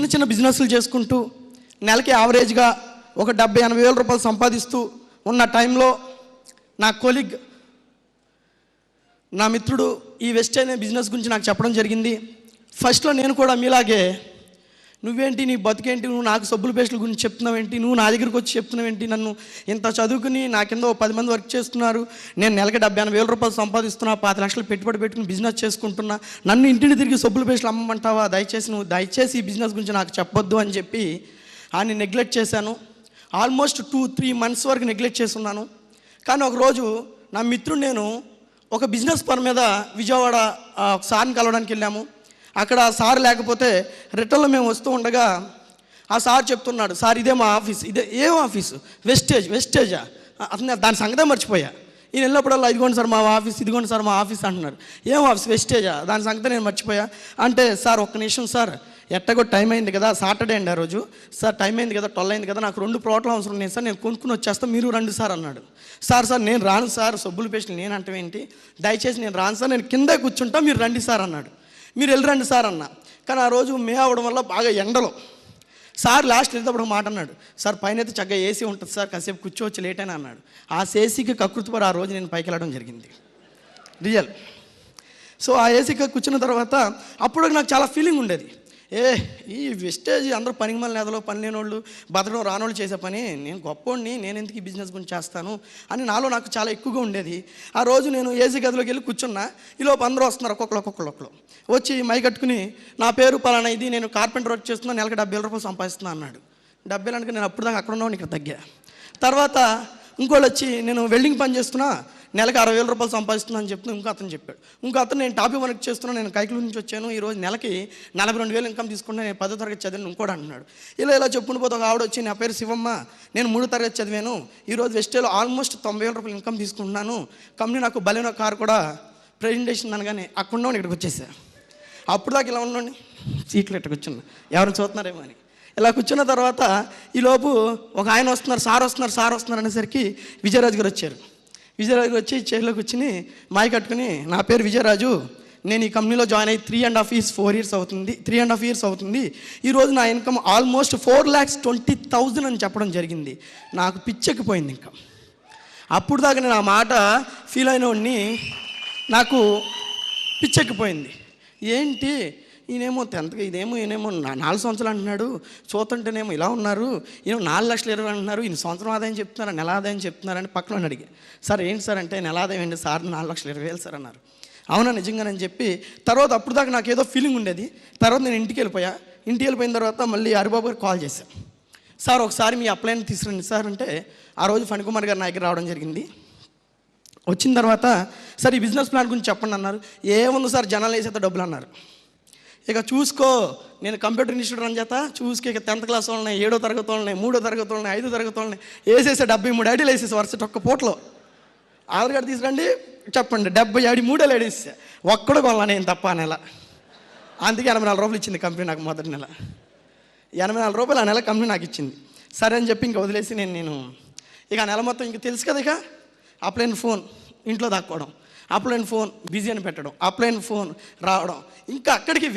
చిన్న చిన్న బిజినెస్లు చేసుకుంటూ నెలకి యావరేజ్గా ఒక 70-80 వేల రూపాయలు సంపాదిస్తూ ఉన్న టైంలో నా కొలీగ్, నా మిత్రుడు ఈ వెస్ట్ అనే బిజినెస్ గురించి నాకు చెప్పడం జరిగింది. ఫస్ట్లో నేను కూడా మీలాగే, నువ్వేంటి, నీ బతుకేంటి, నువ్వు నాకు సబ్బుల పేస్టుల గురించి చెప్తున్నావేంటి, నువ్వు నా దగ్గరికి వచ్చి చెప్తున్నావేంటి, నన్ను ఇంత చదువుకుని నా కింద 10 మంది వర్క్ చేస్తున్నారు, నేను నెలకి 70-80 వేల రూపాయలు సంపాదిస్తున్నా, 5 లక్షలు పెట్టుబడి పెట్టుకుని బిజినెస్ చేసుకుంటున్నా, నన్ను ఇంటిని తిరిగి సబ్బుల పేస్టులు అమ్మమంటావా, దయచేసి ఈ బిజినెస్ గురించి నాకు చెప్పొద్దు అని చెప్పి ఆయన నెగ్లెక్ట్ చేశాను. ఆల్మోస్ట్ 2-3 మంత్స్ వరకు నెగ్లెక్ట్ చేస్తున్నాను. కానీ ఒకరోజు నా మిత్రుడు నేను ఒక బిజినెస్ పని మీద విజయవాడ సార్ని కలవడానికి వెళ్ళాము. అక్కడ సార్ లేకపోతే రిటర్న్లో మేము వస్తూ ఉండగా ఆ సార్ చెప్తున్నాడు, సార్ ఇదే మా ఆఫీస్. ఇదే ఏం ఆఫీసు? వెస్టేజా? అతను దాని సంగతే మర్చిపోయా. ఈయన వెళ్ళినప్పుడల్లా ఇదిగోండి సార్ మా ఆఫీస్, ఇదిగోండి సార్ మా ఆఫీస్ అంటున్నారు. ఏం ఆఫీస్? వెస్టేజా? దాని సంగతే నేను మర్చిపోయా. అంటే సార్ ఒక్క నిమిషం సార్, ఎట్టగో టైం అయింది కదా, సాటర్డే అండి ఆ రోజు, సార్ టైం అయింది కదా, 12 అయింది కదా, నాకు 2 ప్రోట్లు అవసరం లేదు సార్, నేను కొనుక్కుని వచ్చేస్తాను, మీరు రండి సార్ అన్నాడు. సార్ నేను రాను సార్, సబ్బుల పేస్టులు నేను అంటే ఏంటి, దయచేసి నేను రాను సార్, నేను కిందే కూర్చుంటా, మీరు రండి సార్ అన్నాడు. మీరు వెళ్ళరండి సార్ అన్న. కానీ ఆ రోజు మే అవడం వల్ల బాగా ఎండలో సార్ లాస్ట్ వెళ్ళేటప్పుడు మాట అన్నాడు, సార్ పైన అయితే చక్కగా ఏసీ ఉంటుంది సార్, కాసేపు కూర్చోవచ్చు లేట్ అయినా అన్నాడు. ఆ ఏసీకి కకృతిపడి ఆ రోజు నేను పైకి వెళ్ళడం జరిగింది, రియల్. సో ఆ ఏసీకి కూర్చున్న తర్వాత అప్పుడు నాకు చాలా ఫీలింగ్ ఉండేది, ఈ వెస్టేజ్ అందరూ పనికి మళ్ళీ నేతలో పని లేనోళ్ళు, బతకడం రానోళ్ళు చేసే పని, నేను గొప్పోడిని, నేను ఎందుకు ఈ బిజినెస్ గురించి చేస్తాను అని నాలో నాకు చాలా ఎక్కువగా ఉండేది. ఆ రోజు నేను ఏసీ గదిలోకి వెళ్ళి కూర్చున్నా. ఈలోపు అందరూ వస్తున్నారు, ఒక్కొక్కరు వచ్చి మై కట్టుకుని, నా పేరు పలానా, ఇది నేను కార్పెంటర్ వర్క్ చేస్తున్నా, నెలకు 70 వేల రూపాయలు సంపాదిస్తున్నా అన్నాడు. 70 అంటే నేను అప్పుడు దాకా అక్కడ ఉన్నాను, ఇక్కడ తగ్గా. తర్వాత ఇంకోళ్ళు వచ్చి, నేను వెల్డింగ్ పని చేస్తున్నా, నెలకు 60 వేల రూపాయలు సంపాదిస్తున్నా అని చెప్తున్నా ఇంకో అతను చెప్పాడు. ఇంకో అతను, నేను టాపీ వర్క్ చేస్తున్నాను, నేను కైకుల నుంచి వచ్చాను, ఈరోజు నెలకి 42 వేలు ఇన్కమ్ తీసుకుంటున్నా, నేను 10వ తరగతి చదివాను ఇంకోటి అంటున్నాడు. ఇలా చెప్పుకుని పోతే ఒక ఆవిడ వచ్చి, నా పేరు శివమ్మ, నేను 3వ తరగతి చదివాను, ఈరోజు వెస్టేలో ఆల్మోస్ట్ 90 వేల రూపాయలు ఇన్కమ్ తీసుకుంటున్నాను, కంపెనీ నాకు బలైన కారు కూడా ప్రెజెంటేషన్ అనగానే అక్కడ ఉన్నాను, ఇక్కడికి వచ్చేసా. అప్పుడు దాకా ఇలా ఉన్నాండి, సీట్లు ఇట్లా కూర్చున్నా, ఎవరిని చూస్తున్నారేమో అని. ఇలా కూర్చున్న తర్వాత ఈలోపు ఒక ఆయన వస్తున్నారు, సార్ వస్తున్నారు అనేసరికి విజయరాజు గారు వచ్చారు. విజయరాజు గారు వచ్చి చైర్లోకి కూర్చుని మాయ కట్టుకుని, నా పేరు విజయరాజు, నేను ఈ కంపెనీలో జాయిన్ అయ్యి 3.5 ఇయర్స్ అవుతుంది, ఈరోజు నా ఇన్కమ్ ఆల్మోస్ట్ 4,20,000 అని చెప్పడం జరిగింది. నాకు పిచ్చెక్కిపోయింది. ఇంకా అప్పుడు దాకా నేను ఆ మాట ఫీల్ అయినోడిని, నాకు పిచ్చెక్కిపోయింది. ఏంటి ఈయనేమో 10th, ఈయనేమో 4 సంవత్సరాలు అంటున్నాడు, చూస్తుంటేనేమో ఇలా ఉన్నారు, ఈయన 4,20,000 అంటున్నారు, ఈయన సంవత్సరం ఆదాయం చెప్తున్నారు, నెల ఆదాయం చెప్తున్నారని పక్కన అడిగి, సార్ ఏంటి సార్ అంటే, నెల ఆదాయం ఏంటి సార్, 4,20,000 సార్ అన్నారు. అవునా నిజంగానని చెప్పి తర్వాత అప్పుడు దాకా నాకు ఏదో ఫీలింగ్ ఉండేది. తర్వాత నేను ఇంటికి వెళ్ళిపోయిన తర్వాత మళ్ళీ హరిబాబు గారు కాల్ చేశాను, సార్ ఒకసారి మీ అప్లైని తీసుకురండి సార్ అంటే, ఆ రోజు ఫణికుమార్ గారు నా దగ్గర రావడం జరిగింది. వచ్చిన తర్వాత సార్ ఈ బిజినెస్ ప్లాన్ గురించి చెప్పండి అన్నారు. ఏముంది సార్, జనాలు వేసేత డబ్బులు అన్నారు. ఇక చూసుకో, నేను కంప్యూటర్ ఇన్స్టిట్యూట్ రన్ చేస్తా, చూసుకో, ఇక 10th క్లాస్ వాళ్ళని, 7వ తరగతి వాళ్ళని, 3వ తరగతి వాళ్ళని, 5వ తరగతి వాళ్ళని వేసేసా. 73 ఐడీలు వేసేసి వరుస ఒక్క పూటలో. ఆధార్ కార్డు తీసుకురండి చెప్పండి, 73 ఐడీలు వేసేసా. ఒక్కడు కొనాల నేను తప్ప ఆ నెల. అందుకే 84 రూపాయలు ఇచ్చింది కంపెనీ నాకు మొదటి నెల. 84 రూపాయలు ఆ నెల కంపెనీ నాకు ఇచ్చింది. సరే అని చెప్పి ఇంకా వదిలేసి నేను ఇక ఆ నెల మొత్తం ఇంక తెలుసు కదా, ఇక అప్లైన్ ఫోన్ ఇంట్లో దాక్కోవడం, అప్లైన్ ఫోన్ బిజీ అని పెట్టడం, అప్లైన్ ఫోన్ రావడం, ఇంకా అక్కడికి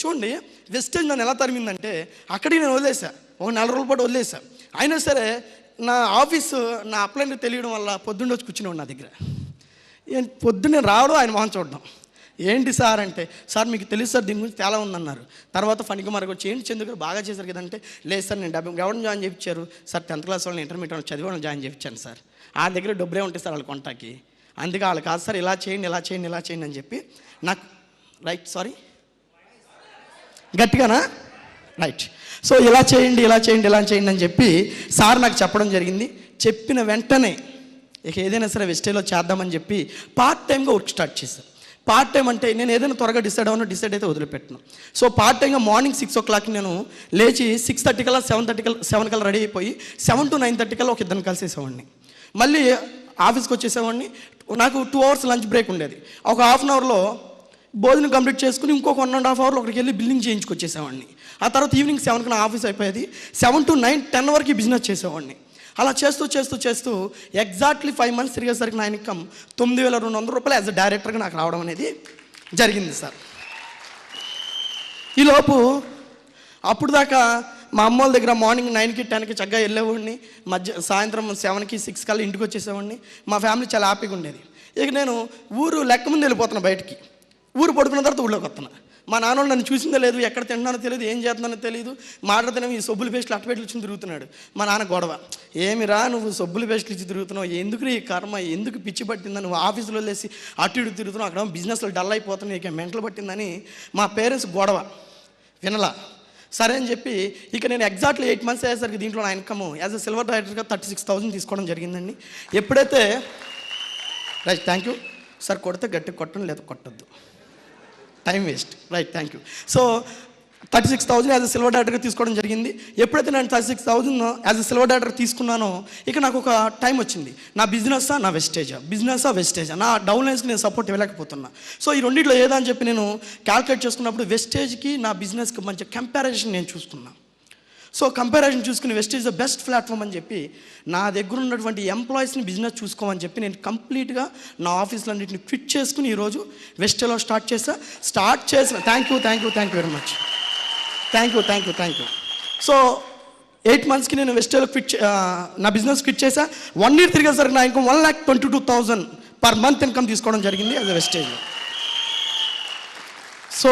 చూడండి వెస్టేజ్ నన్ను ఎలా తరిమిందంటే, అక్కడికి నేను వదిలేసా, ఒక 4 రోజుల పాటు వదిలేసా. అయినా సరే నా ఆఫీసు నా అప్లైన్ తెలియడం వల్ల పొద్దున్న వచ్చి కూర్చునేవాడు నా దగ్గర. పొద్దున్నే రావడం, ఆయన మొహం చూడడం. ఏంటి సార్ అంటే, సార్ మీకు తెలుసు సార్ దీని గురించి చాలా ఉందన్నారు. తర్వాత ఫణికుమార్ వచ్చి, ఏంటి చంద్ర గారు బాగా చేశారు కదంటే, లేదు సార్ నేను 70 ఎవరిని జాయిన్ చేయించారు సార్, 10th క్లాస్ వాళ్ళని, ఇంటర్మీడియట్ చదివాలని జాయిన్ చేయించాను సార్, ఆ దగ్గర డబ్బులే ఉంటాయి సార్ వాళ్ళ కొంటాకి, అందుకే వాళ్ళు కాదు సార్, ఇలా చేయండి అని చెప్పి నాకు గట్టిగానా రైట్. సో ఇలా చేయండి అని చెప్పి సార్ నాకు చెప్పడం జరిగింది. చెప్పిన వెంటనే ఇక ఏదైనా సరే వెస్టేలో చేద్దామని చెప్పి పార్ట్ టైంగా వర్క్ స్టార్ట్ చేశాను. పార్ట్ టైం అంటే నేను ఏదైనా త్వరగా డిసైడ్ అయితే వదిలిపెట్టను. సో పార్ట్ టైంగా మార్నింగ్ 6 o'clock నేను లేచి 6:30 కల్లా 7 కల్లా రెడీ అయిపోయి 7 to 9:30 కల్లా ఒక ఇద్దరిని కలిసేసేవాడిని. మళ్ళీ ఆఫీస్కి వచ్చేసేవాడిని. నాకు 2 hours లంచ్ బ్రేక్ ఉండేది. ఒక ½ an hourలో భోజనం కంప్లీట్ చేసుకుని ఇంకొక 1.5 hour అక్కడికి వెళ్ళి బిల్లింగ్ చేయించుకొచ్చేసేవాడిని. ఆ తర్వాత ఈవినింగ్ 7కి నా ఆఫీస్ అయిపోయేది. 7 to 9, 10 వరకు బిజినెస్ చేసేవాడిని. అలా చేస్తూ ఎగ్జాక్ట్లీ 5 months తిరిగేసరికి నా ఇన్కమ్ 9,200 రూపాయలు యాజ్ అ డైరెక్టర్గా నాకు రావడం అనేది జరిగింది సార్. ఈలోపు అప్పుడు దాకా మా అమ్మ వాళ్ళ దగ్గర మార్నింగ్ 9కి 10కి చక్కగా వెళ్ళేవాడిని, సాయంత్రం 7కి 6 కల్లా ఇంటికి వచ్చేసేవాడిని. మా ఫ్యామిలీ చాలా హ్యాపీగా ఉండేది. ఇక నేను ఊరు లెక్క ముందు వెళ్ళిపోతున్నా బయటికి. ఊరు పడుకున్న తర్వాత ఊళ్ళోకి వస్తున్నా. మా నాన్న నన్ను చూసిందో లేదు, ఎక్కడ తింటున్నానో తెలియదు, ఏం చేస్తున్నానో తెలియదు. మాట్లాడుతున్నాం ఈ సొబ్బులు పేస్టులు అట్టపెట్లు ఇచ్చి తిరుగుతున్నాడు. మా నాన్న గొడవ, ఏమిరా నువ్వు సొబ్బులు పేస్టులు ఇచ్చి తిరుగుతున్నావు, ఎందుకు ఈ కర్మ, ఎందుకు పిచ్చి పట్టిందని నువ్వు ఆఫీసులో వెళ్ళేసి అటు ఇటు తిరుగుతున్నావు, అక్కడ బిజినెస్లో డల్ అయిపోతున్నావు, ఇక మెంటలు పట్టిందని మా పేరెంట్స్ గొడవ వినలా. సరే అని చెప్పి ఇక నేను ఎగ్జాక్ట్లీ 8 months అయ్యేసరికి దీంట్లో నా ఇన్కమ్ యాజ్ అ సిల్వర్ డైరెక్టర్గా 36,000 తీసుకోవడం జరిగిందండి. ఎప్పుడైతే రైట్, థ్యాంక్ యూ సార్, కొడితే గట్టి కొట్టడం లేదు, కొట్టద్దు, time waste. Right, thank you. So 36,000 as a silver డైరెక్టర్గా తీసుకోవడం జరిగింది. ఎప్పుడైతే నేను 36,000 యాజ్ అ సిల్వర్ డైరెక్టర్ తీసుకున్నానో ఇక నాకు ఒక టైం వచ్చింది. నా బిజినెస్సా నా వెస్టేజా, నా డౌన్లైన్స్కి నేను సపోర్ట్ ఇవ్వలేకపోతున్నా. సో ఈ రెండింటిలో ఏదా అని చెప్పి నేను క్యాల్కులేట్ చేసుకున్నప్పుడు వెస్టేజ్కి నా బిజినెస్కి మంచి కంపారిజన్ నేను చూసుకున్నా. సో కంపారిజన్ చూసుకుని వెస్టేజ్ ద బెస్ట్ ప్లాట్ఫామ్ అని చెప్పి నా దగ్గర ఉన్నటువంటి ఎంప్లాయీస్ని బిజినెస్ చూసుకోమని చెప్పి నేను కంప్లీట్గా నా ఆఫీస్లో అన్నింటిని క్విట్ చేసుకుని ఈరోజు వెస్టేలో స్టార్ట్ చేసిన thank you very much, thank you. So 8 monthsకి నేను వెస్టేలో నా బిజినెస్ క్విట్ చేసా. 1 year తిరిగేసరికి నా ఇన్కమ్ 1,22,000 per month ఇన్కమ్ తీసుకోవడం జరిగింది యాజ్ అ వెస్టేజ్. సో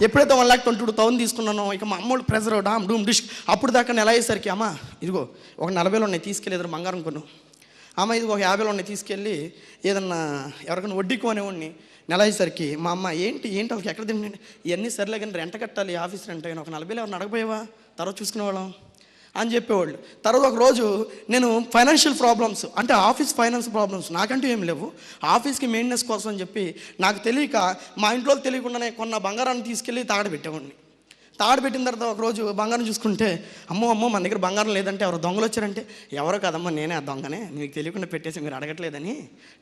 ఎప్పుడైతే 1,22,000 తీసుకున్నానో ఇక మా అమ్మోళ్ళు ప్రెజర్ డామ్ డూమ్ డిష్. అప్పుడు దాకా నెల అయ్యేసరికి అమ్మ ఇదిగో ఒక 40,000 ఉన్నాయి తీసుకెళ్ళి ఏదైనా బంగారం కొను, అమ్మ ఇదిగో ఒక 50,000 ఉన్నాయి తీసుకెళ్ళి ఏదన్నా ఎవరికైనా వడ్డీకి కొనేవాడిని. నెల అయ్యేసరికి మా అమ్మ ఏంటి వాళ్ళకి ఎక్కడ తిండి, ఇవన్నీ సరిలే కానీ రెంట కట్టాలి, ఆఫీస్ రెంట్ అయినా ఒక 40,000 ఎవరిని అడగపోయావా, తర్వాత చూసుకునేవాళ్ళం అని చెప్పేవాళ్ళు. తర్వాత ఒక రోజు నేను ఫైనాన్షియల్ ప్రాబ్లమ్స్ అంటే ఆఫీస్ ఫైనాన్స్ ప్రాబ్లమ్స్ నాకంటూ ఏం లేవు, ఆఫీస్కి మెయింటెనెన్స్ కోసం అని చెప్పి నాకు తెలియక మా ఇంట్లో తెలియకుండానే కొన్న బంగారాన్ని తీసుకెళ్ళి తాగడబెట్టేవాడిని. తాగడబెట్టిన తర్వాత ఒకరోజు బంగారం చూసుకుంటే అమ్మో మన దగ్గర బంగారం లేదంటే ఎవరు దొంగలు వచ్చారంటే ఎవరో కదమ్మా నేనే ఆ దొంగనే, మీకు తెలియకుండా పెట్టేసి మీరు అడగట్లేదని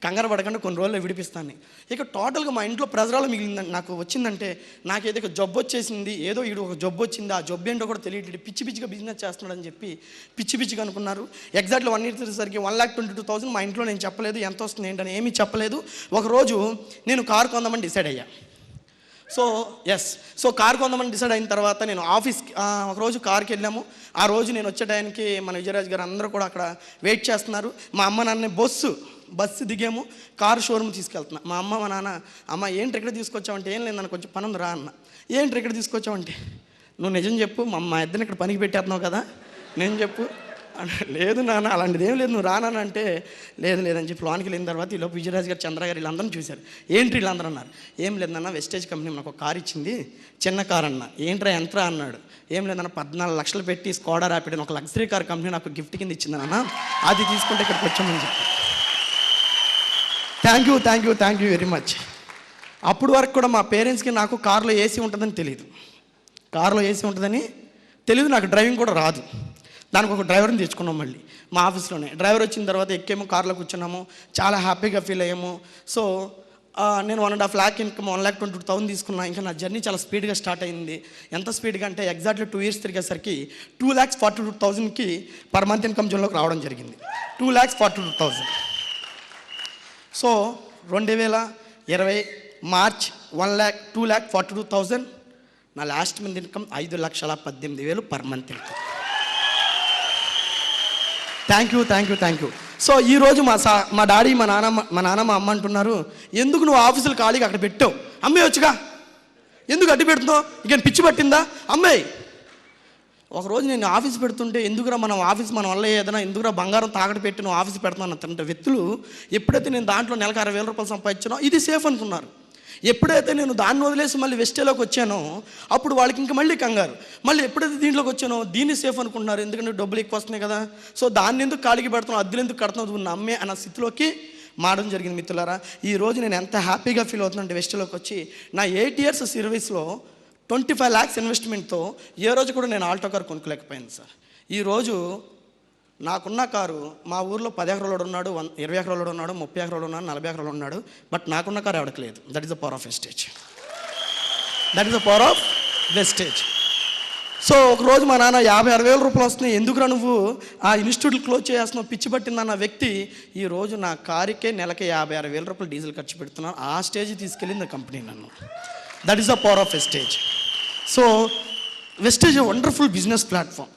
కంగారు పడకుండా కొన్ని రోజుల్లో విడిపిస్తాను. ఇక టోటల్గా మా ఇంట్లో ప్రెజరాలు మిగిలిందండి. నాకు వచ్చిందంటే నాకు ఏదో జబ్బు వచ్చేసింది, ఏదో ఇడు ఒక జబ్బు వచ్చింది, ఆ జబ్బు ఏంటో కూడా తెలియదు, పిచ్చిగా బిజినెస్ చేస్తున్నాడని చెప్పి పిచ్చిగా అనుకున్నారు. ఎగ్జాక్ట్లీ 1 year తిరిగేసరికి 1,22,000 మా ఇంట్లో నేను చెప్పలేదు ఎంత వస్తుంది ఏంటని ఏమీ చెప్పలేదు. ఒకరోజు నేను కారు కొందామని డిసైడ్ అయ్యా. సో కారు కొందామని డిసైడ్ అయిన తర్వాత నేను ఆఫీస్కి ఒకరోజు కార్కి వెళ్ళాము. ఆ రోజు నేను వచ్చే టైంకి మన విజయరాజ్ గారు అందరూ కూడా అక్కడ వెయిట్ చేస్తున్నారు. మా అమ్మ నాన్న బస్సు దిగాము, కారు షోరూమ్ తీసుకెళ్తున్నా. మా అమ్మ మా నాన్న అమ్మ ఏంటి ఇక్కడ తీసుకొచ్చావంటే ఏం లేదు నన్ను కొంచెం పని ఉంది రా అన్న. ఏంటి ఇక్కడ తీసుకొచ్చావంటే నువ్వు నిజం చెప్పు, మా ఇద్దరిని ఇక్కడ పనికి పెట్టేస్తున్నావు కదా, నేను చెప్పు. లేదు నాన్న అలాంటిది ఏం లేదు, నువ్వు రానా అంటే లేదని చెప్పి లోనికి వెళ్ళిన తర్వాత ఈలోపు విజయరాజ్ గారు చంద్ర గారు వీళ్ళందరూ చూశారు. ఏంటి వీళ్ళందరూ అన్నారు, ఏం లేదన్న వెస్టేజ్ కంపెనీ నాకు ఒక కారు ఇచ్చింది, చిన్న కారు అన్న. ఏంట్రా ఎంతరా అన్నాడు. ఏం లేదన్న 14 లక్షలు పెట్టి స్కోడా ర్యాపిడ్ అని ఒక లగ్జరీ కార్ కంపెనీ నాకు గిఫ్ట్ కింద ఇచ్చిందన్న, అది తీసుకుంటే ఇక్కడికి వచ్చామని చెప్పి. Thank you very much. అప్పుడు వరకు కూడా మా పేరెంట్స్కి నాకు కారులో ఏసీ ఉంటుందని తెలియదు, నాకు డ్రైవింగ్ కూడా రాదు. దానికి ఒక డ్రైవర్ని తెచ్చుకున్నాం మళ్ళీ మా ఆఫీస్లోనే. డ్రైవర్ వచ్చిన తర్వాత ఎక్కేమో కార్లో కూర్చున్నాము, చాలా హ్యాపీగా ఫీల్ అయ్యాము. సో నేను 1.5 lakh ఇన్కమ్ 1,22,000 తీసుకున్నా. ఇంకా నా జర్నీ చాలా స్పీడ్గా స్టార్ట్ అయింది. ఎంత స్పీడ్గా అంటే ఎగ్జాక్ట్లీ 2 years తిరిగేసరికి 2,42,000కి per month ఇన్కమ్ జోన్లోకి రావడం జరిగింది. 2,42,000. So 2020 March 2,42,000. నా last month income 5,18,000 per month income. Thank you. So ఈరోజు మా డాడీ మా నాన్న మా అమ్మ అంటున్నారు, ఎందుకు నువ్వు ఆఫీసులు ఖాళీగా అక్కడ పెట్టావు, అమ్మాయి వచ్చుగా, ఎందుకు అడ్డు పెడుతున్నావు, ఇక పిచ్చి పట్టిందా అమ్మాయి. ఒకరోజు నేను ఆఫీస్ పెడుతుంటే ఎందుకురా మన ఆఫీస్ మన వల్ల ఏదైనా ఎందుకురా బంగారం తాకట్టు పెట్టి నువ్వు ఆఫీస్ పెడుతున్నాను అంత వ్యక్తులు ఎప్పుడైతే నేను దాంట్లో నెలకు 60,000 రూపాయలు సంపాదించానో ఇది సేఫ్ అనుకున్నారు. ఎప్పుడైతే నేను దాన్ని వదిలేసి మళ్ళీ వెస్టేలోకి వచ్చానో అప్పుడు వాళ్ళకి ఇంకా మళ్ళీ కంగారు. మళ్ళీ ఎప్పుడైతే దీంట్లోకి వచ్చానో దీన్ని సేఫ్ అనుకుంటున్నారు, ఎందుకంటే డబ్బులు ఎక్కువ వస్తున్నాయి కదా, సో దాన్ని ఎందుకు కాడికి పెడుతున్నావు, అద్దెలు ఎందుకు కడుతున్నావు నమ్మే అన్న స్థితిలోకి మారడం జరిగింది. మిత్రులారా, ఈరోజు నేను ఎంత హ్యాపీగా ఫీల్ అవుతున్నానంటే వెస్టేలోకి వచ్చి నా 8 years సర్వీస్లో 25 lakhs ఇన్వెస్ట్మెంట్తో ఏ రోజు కూడా నేను ఆల్టో కార్ కొనుక్కోలేకపోయాను సార్. ఈరోజు నాకున్న కారు మా ఊర్లో 10 ఎకరాలు ఉన్నాడు, 20 ఎకరాలు ఉన్నాడు, 30 ఎకరాలు ఉన్నాడు, 40 ఎకరాలు ఉన్నాడు, బట్ నాకున్న కారు ఎవరికి లేదు. That is the power of Vestige. So ఒకరోజు మా నాన్న 50,000-60,000 రూపాయలు వస్తున్నాయి, ఎందుకురా నువ్వు ఆ ఇన్స్టిట్యూట్లు క్లోజ్ చేస్తున్నావు, పిచ్చి పట్టిందన్న వ్యక్తి ఈరోజు నా కారుకే నెలకి 56,000 రూపాయలు డీజిల్ ఖర్చు పెడుతున్నాను. ఆ స్టేజ్ తీసుకెళ్ళింది కంపెనీ నన్ను. That is the power of Vestige. So Vestige a wonderful business platform.